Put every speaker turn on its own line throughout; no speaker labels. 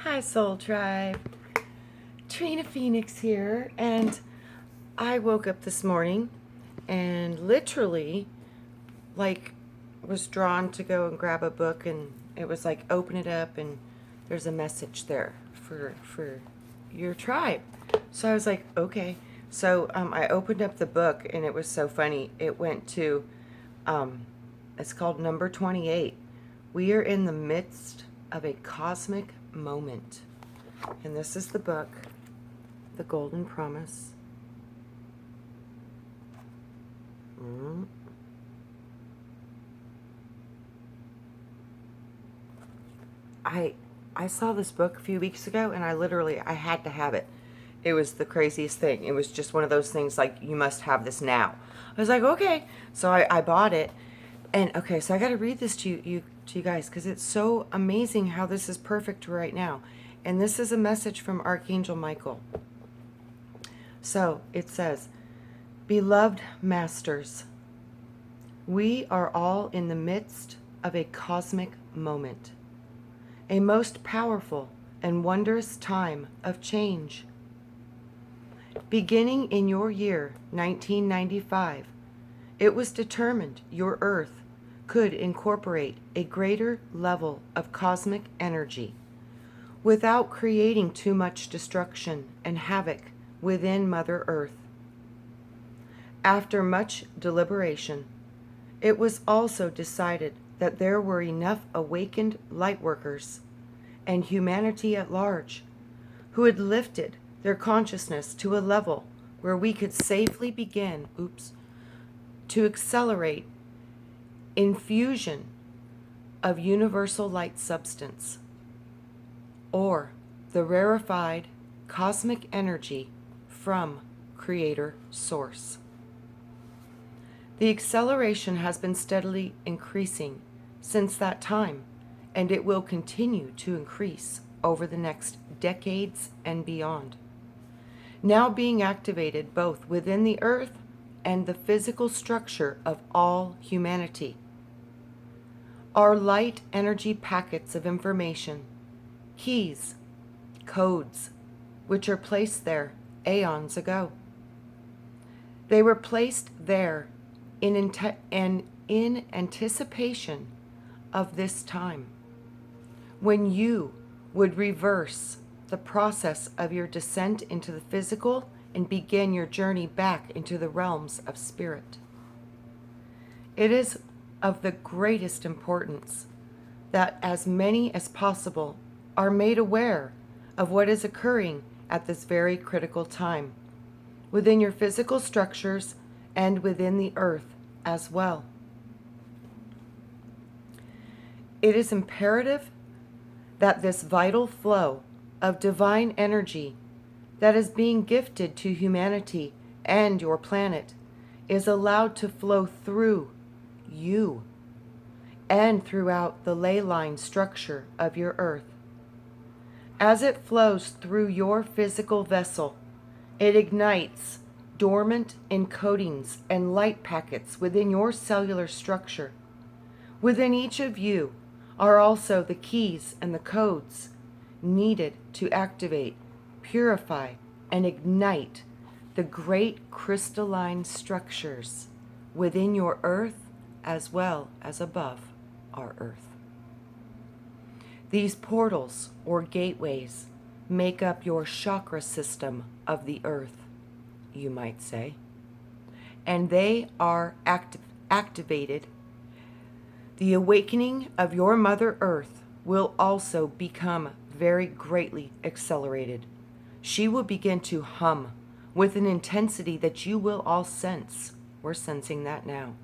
Hi, Soul Tribe. Trina Phoenix here, and I woke up this morning and literally, was drawn to go and grab a book, and it was like, open it up, and there's a message there for your tribe. So I was like, okay. So I opened up the book, and it was so funny. It went to, it's called number 28. We are in the midst of a cosmic moment. And this is the book, The Golden Promise. I saw this book a few weeks ago, and I had to have it. It was the craziest thing. It was just one of those things like, you must have this now. I was like, okay. So I bought it. And okay, so I got to read this to you guys, because it's so amazing how this is perfect right now. And this is a message from Archangel Michael. So it says, Beloved Masters, we are all in the midst of a cosmic moment, a most powerful and wondrous time of change. Beginning in your year 1995, it was determined your Earth could incorporate a greater level of cosmic energy without creating too much destruction and havoc within Mother Earth. After much deliberation, it was also decided that there were enough awakened lightworkers and humanity at large who had lifted their consciousness to a level where we could safely begin, to accelerate infusion of universal light substance, or the rarefied cosmic energy from Creator Source. The acceleration has been steadily increasing since that time, and it will continue to increase over the next decades and beyond, now being activated both within the Earth and the physical structure of all humanity. Are light energy packets of information, keys, codes, which are placed there aeons ago. They were placed there in anticipation of this time, when you would reverse the process of your descent into the physical and begin your journey back into the realms of spirit. It is of the greatest importance that as many as possible are made aware of what is occurring at this very critical time, within your physical structures and within the earth as well. It is imperative that this vital flow of divine energy that is being gifted to humanity and your planet is allowed to flow through you and throughout the ley line structure of your earth. As it flows through your physical vessel, it ignites dormant encodings and light packets within your cellular structure. Within each of you are also the keys and the codes needed to activate, purify, and ignite the great crystalline structures within your earth as well as above our earth. These portals or gateways make up your chakra system of the earth, you might say, and they are activated. The awakening of your Mother Earth will also become very greatly accelerated. She will begin to hum with an intensity that you will all sense. We're sensing that now,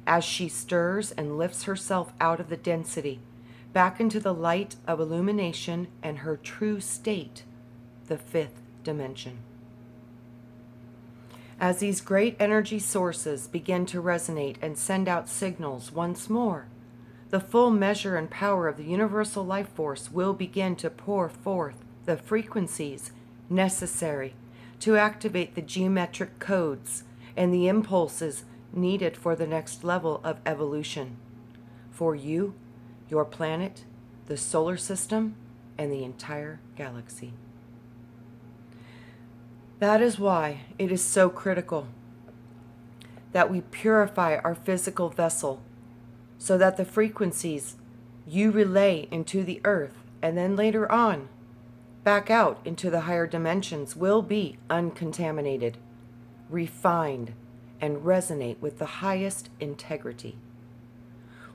as she stirs and lifts herself out of the density back into the light of illumination and her true state, the fifth dimension. As these great energy sources begin to resonate and send out signals once more, the full measure and power of the universal life force will begin to pour forth the frequencies necessary to activate the geometric codes and the impulses needed for the next level of evolution for you, your planet, the solar system, and the entire galaxy. That is why it is so critical that we purify our physical vessel so that the frequencies you relay into the earth and then later on back out into the higher dimensions will be uncontaminated, refined, and resonate with the highest integrity.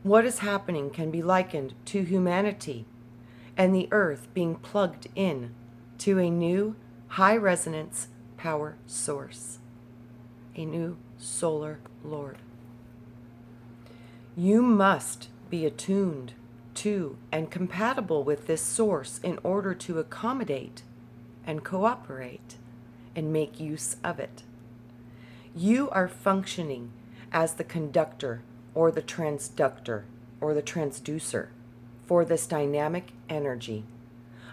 What is happening can be likened to humanity and the earth being plugged in to a new high resonance power source, a new solar lord. You must be attuned to and compatible with this source in order to accommodate and cooperate and make use of it. You are functioning as the conductor or the transductor or the transducer for this dynamic energy,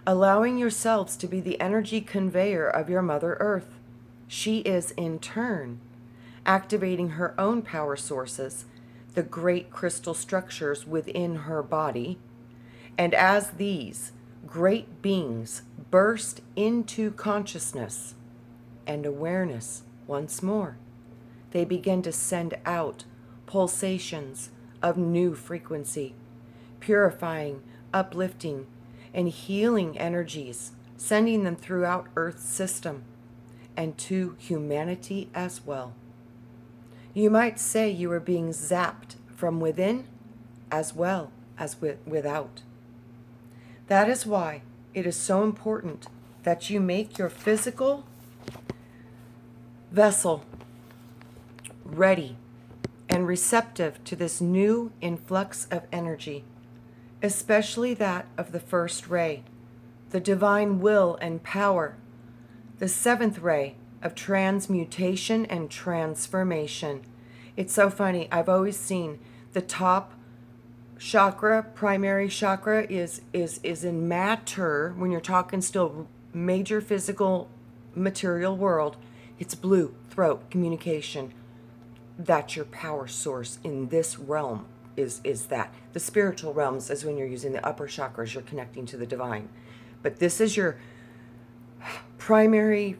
allowing yourselves to be the energy conveyor of your Mother Earth. She is in turn activating her own power sources, the great crystal structures within her body, and as these great beings burst into consciousness and awareness once more, they begin to send out pulsations of new frequency, purifying, uplifting, and healing energies, sending them throughout Earth's system and to humanity as well. You might say you are being zapped from within as well as without. That is why it is so important that you make your physical vessel ready and receptive to this new influx of energy, especially that of the first ray, the divine will and power, the seventh ray of transmutation and transformation. It's so funny. I've always seen the top chakra, primary chakra, is in matter. When you're talking still major physical material world, it's blue, throat, communication. That's your power source in this realm, is that. The spiritual realms is when you're using the upper chakras, you're connecting to the divine. But this is your primary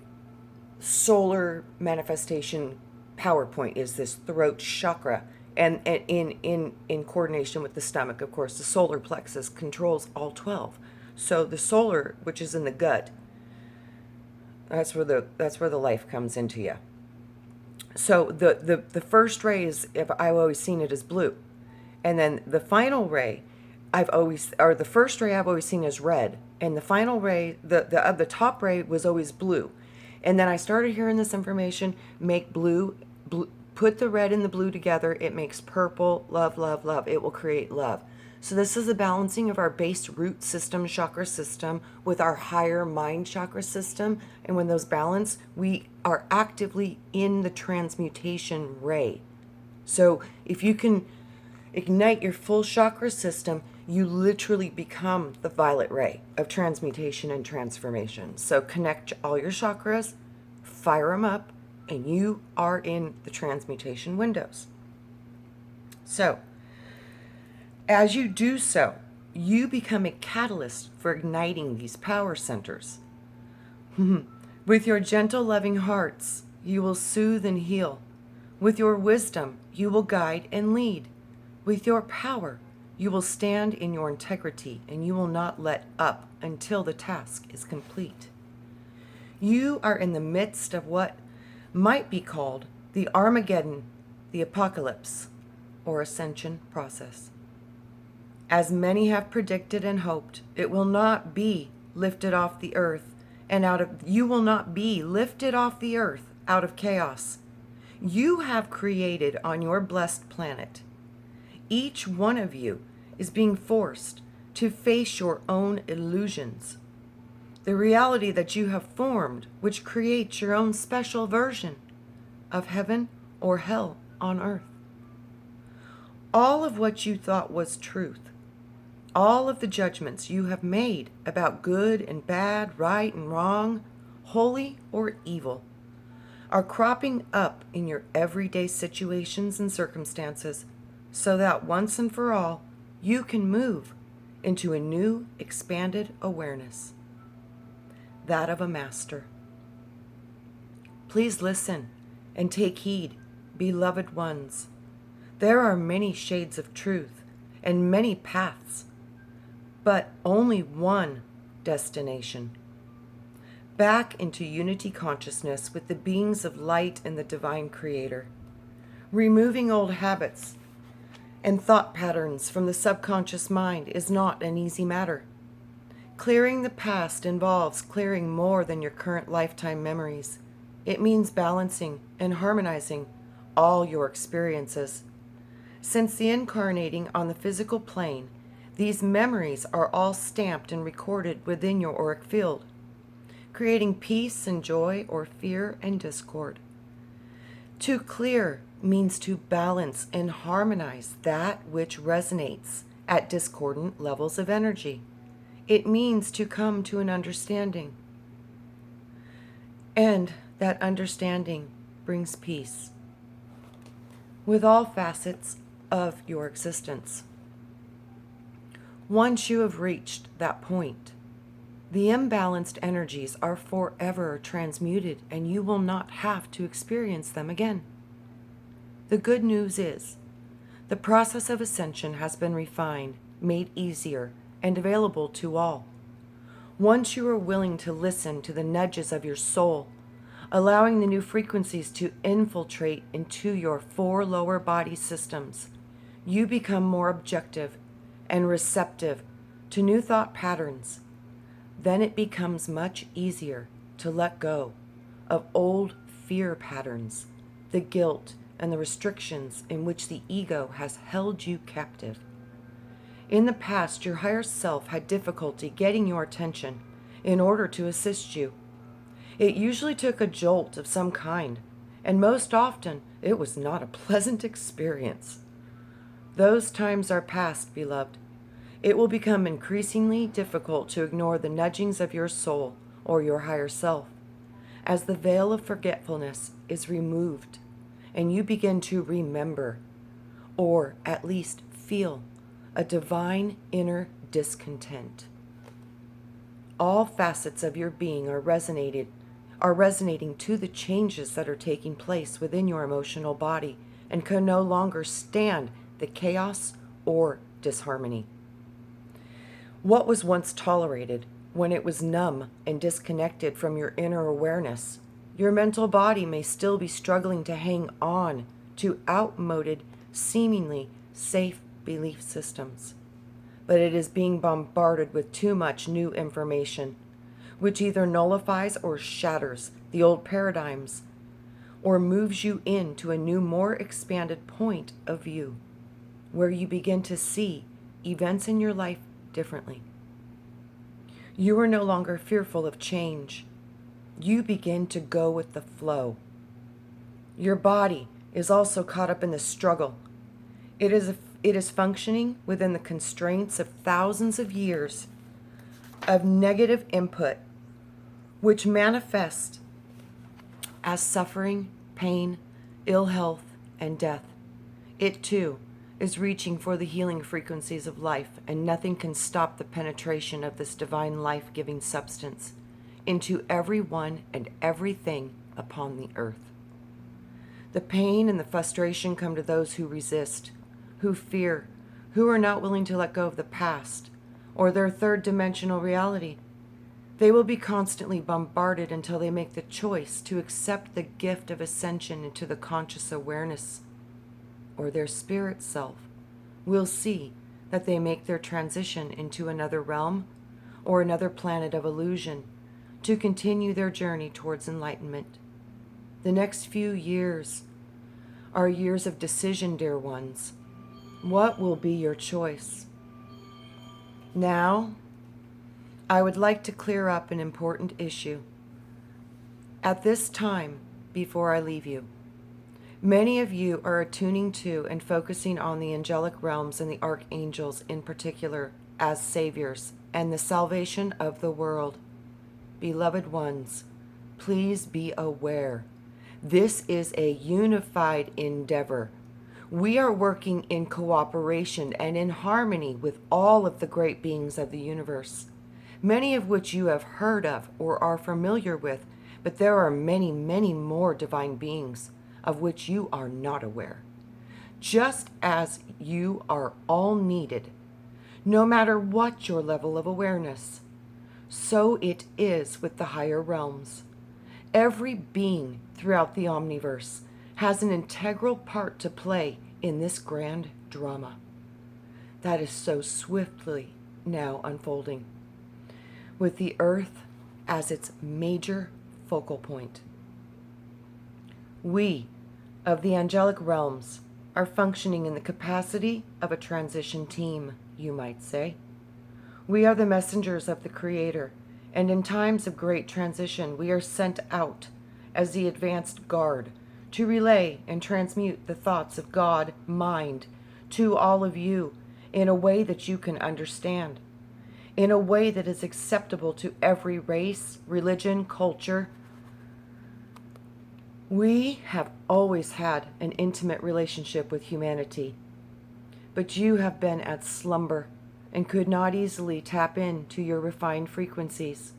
solar manifestation power point, is this throat chakra. And in coordination with the stomach, of course, the solar plexus controls all 12. So the solar, which is in the gut, that's where the life comes into you. So the first ray is, I've always seen it as blue, and then the final ray, the first ray I've always seen as red, and the final ray, the top ray was always blue, and then I started hearing this information: make blue, put the red and the blue together, it makes purple. Love, love, love. It will create love. So this is a balancing of our base root system, chakra system, with our higher mind chakra system. And when those balance, we are actively in the transmutation ray. So if you can ignite your full chakra system, you literally become the violet ray of transmutation and transformation. So connect all your chakras, fire them up, and you are in the transmutation windows. So as you do so, you become a catalyst for igniting these power centers. With your gentle, loving hearts, you will soothe and heal. With your wisdom, you will guide and lead. With your power, you will stand in your integrity, and you will not let up until the task is complete. You are in the midst of what might be called the Armageddon, the apocalypse, or ascension process. As many have predicted and hoped, it will not be lifted off the earth you will not be lifted off the earth out of chaos. You have created on your blessed planet. Each one of you is being forced to face your own illusions, the reality that you have formed, which creates your own special version of heaven or hell on earth. All of what you thought was truth, all of the judgments you have made about good and bad, right and wrong, holy or evil, are cropping up in your everyday situations and circumstances, so that once and for all, you can move into a new, expanded awareness, that of a master. Please listen and take heed, beloved ones. There are many shades of truth and many paths, but only one destination. Back into unity consciousness with the beings of light and the divine creator. Removing old habits and thought patterns from the subconscious mind is not an easy matter. Clearing the past involves clearing more than your current lifetime memories. It means balancing and harmonizing all your experiences. Since the incarnating on the physical plane, these memories are all stamped and recorded within your auric field, creating peace and joy or fear and discord. To clear means to balance and harmonize that which resonates at discordant levels of energy. It means to come to an understanding. And that understanding brings peace with all facets of your existence. Once you have reached that point, the imbalanced energies are forever transmuted and you will not have to experience them again. The good news is, the process of ascension has been refined, made easier, and available to all. Once you are willing to listen to the nudges of your soul, allowing the new frequencies to infiltrate into your 4 lower body systems, you become more objective and receptive to new thought patterns. Then it becomes much easier to let go of old fear patterns, the guilt and the restrictions in which the ego has held you captive. In the past, your higher self had difficulty getting your attention in order to assist you. It usually took a jolt of some kind, and most often it was not a pleasant experience. Those times are past, beloved. It will become increasingly difficult to ignore the nudgings of your soul or your higher self, as the veil of forgetfulness is removed and you begin to remember, or at least feel, a divine inner discontent. All facets of your being are resonating to the changes that are taking place within your emotional body and can no longer stand the chaos or disharmony. What was once tolerated when it was numb and disconnected from your inner awareness, your mental body may still be struggling to hang on to outmoded, seemingly safe belief systems. But it is being bombarded with too much new information, which either nullifies or shatters the old paradigms, or moves you into a new, more expanded point of view, where you begin to see events in your life differently. You are no longer fearful of change. You begin to go with the flow. Your body is also caught up in the struggle. It is functioning within the constraints of thousands of years of negative input, which manifest as suffering, pain, ill health, and death. It too is reaching for the healing frequencies of life, and nothing can stop the penetration of this divine life-giving substance into everyone and everything upon the earth. The pain and the frustration come to those who resist, who fear, who are not willing to let go of the past or their third-dimensional reality. They will be constantly bombarded until they make the choice to accept the gift of ascension into the conscious awareness, or their spirit self will see that they make their transition into another realm or another planet of illusion to continue their journey towards enlightenment. The next few years are years of decision, dear ones. What will be your choice? Now, I would like to clear up an important issue. At this time, before I leave you, many of you are attuning to and focusing on the angelic realms and the archangels in particular as saviors and the salvation of the world. Beloved ones, please be aware. This is a unified endeavor We are working in cooperation and in harmony with all of the great beings of the universe, many of which you have heard of or are familiar with, but there are many, many more divine beings of which you are not aware. Just as you are all needed, no matter what your level of awareness, so it is with the higher realms. Every being throughout the omniverse has an integral part to play in this grand drama that is so swiftly now unfolding, with the Earth as its major focal point. We of the angelic realms are functioning in the capacity of a transition team, you might say. We are the messengers of the Creator, and in times of great transition, we are sent out as the advanced guard to relay and transmute the thoughts of God, mind, to all of you in a way that you can understand, in a way that is acceptable to every race, religion, culture. We have always had an intimate relationship with humanity, but you have been at slumber and could not easily tap into your refined frequencies.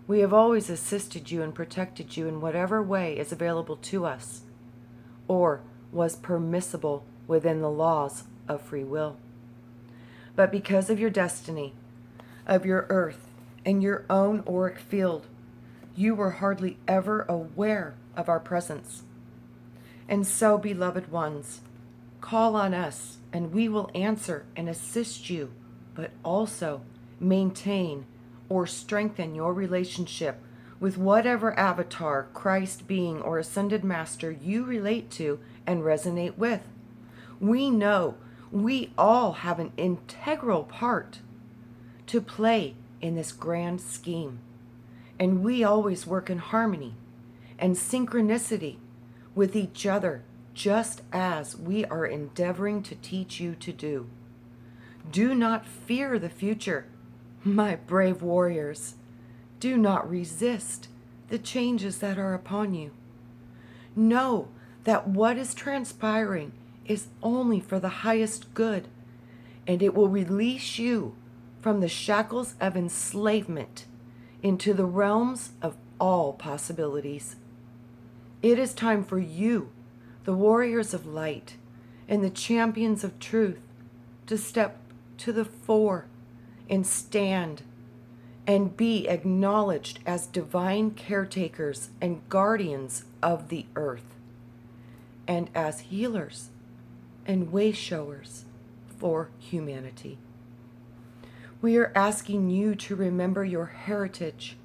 We have always assisted you and protected you in whatever way is available to us, or was permissible within the laws of free will. But because of your destiny, of your earth, and your own auric field, you were hardly ever aware of our presence. And so, beloved ones, call on us, and we will answer and assist you, but also maintain or strengthen your relationship with whatever avatar, Christ being, or ascended master you relate to and resonate with. We know we all have an integral part to play in this grand scheme, and we always work in harmony and synchronicity with each other, just as we are endeavoring to teach you to do. Do not fear the future, my brave warriors. Do not resist the changes that are upon you. Know that what is transpiring is only for the highest good, and it will release you from the shackles of enslavement into the realms of all possibilities. It is time for you, the warriors of light and the champions of truth, to step to the fore and stand and be acknowledged as divine caretakers and guardians of the earth, and as healers and way showers for humanity. We are asking you to remember your heritage,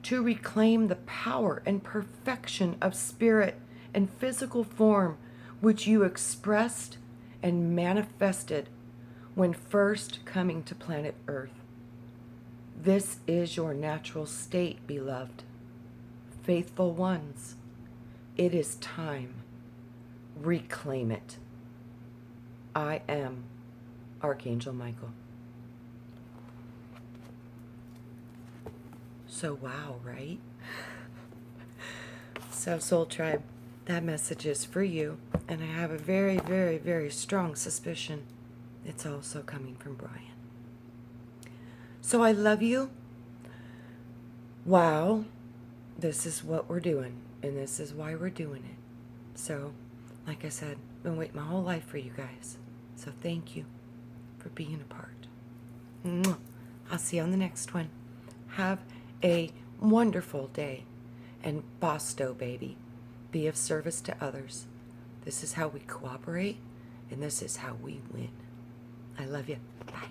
to reclaim the power and perfection of spirit and physical form which you expressed and manifested when first coming to planet Earth. This is your natural state, beloved. Faithful ones, it is time. Reclaim it. I am Archangel Michael. So wow, right? So Soul Tribe, that message is for you, and I have a very, very, very strong suspicion it's also coming from Brian. So I love you. Wow, this is what we're doing, and this is why we're doing it. So, like I said, I've been waiting my whole life for you guys. So thank you for being a part. Mwah. I'll see you on the next one. Have a wonderful day. And Bosto, baby. Be of service to others. This is how we cooperate, and this is how we win. I love you. Bye.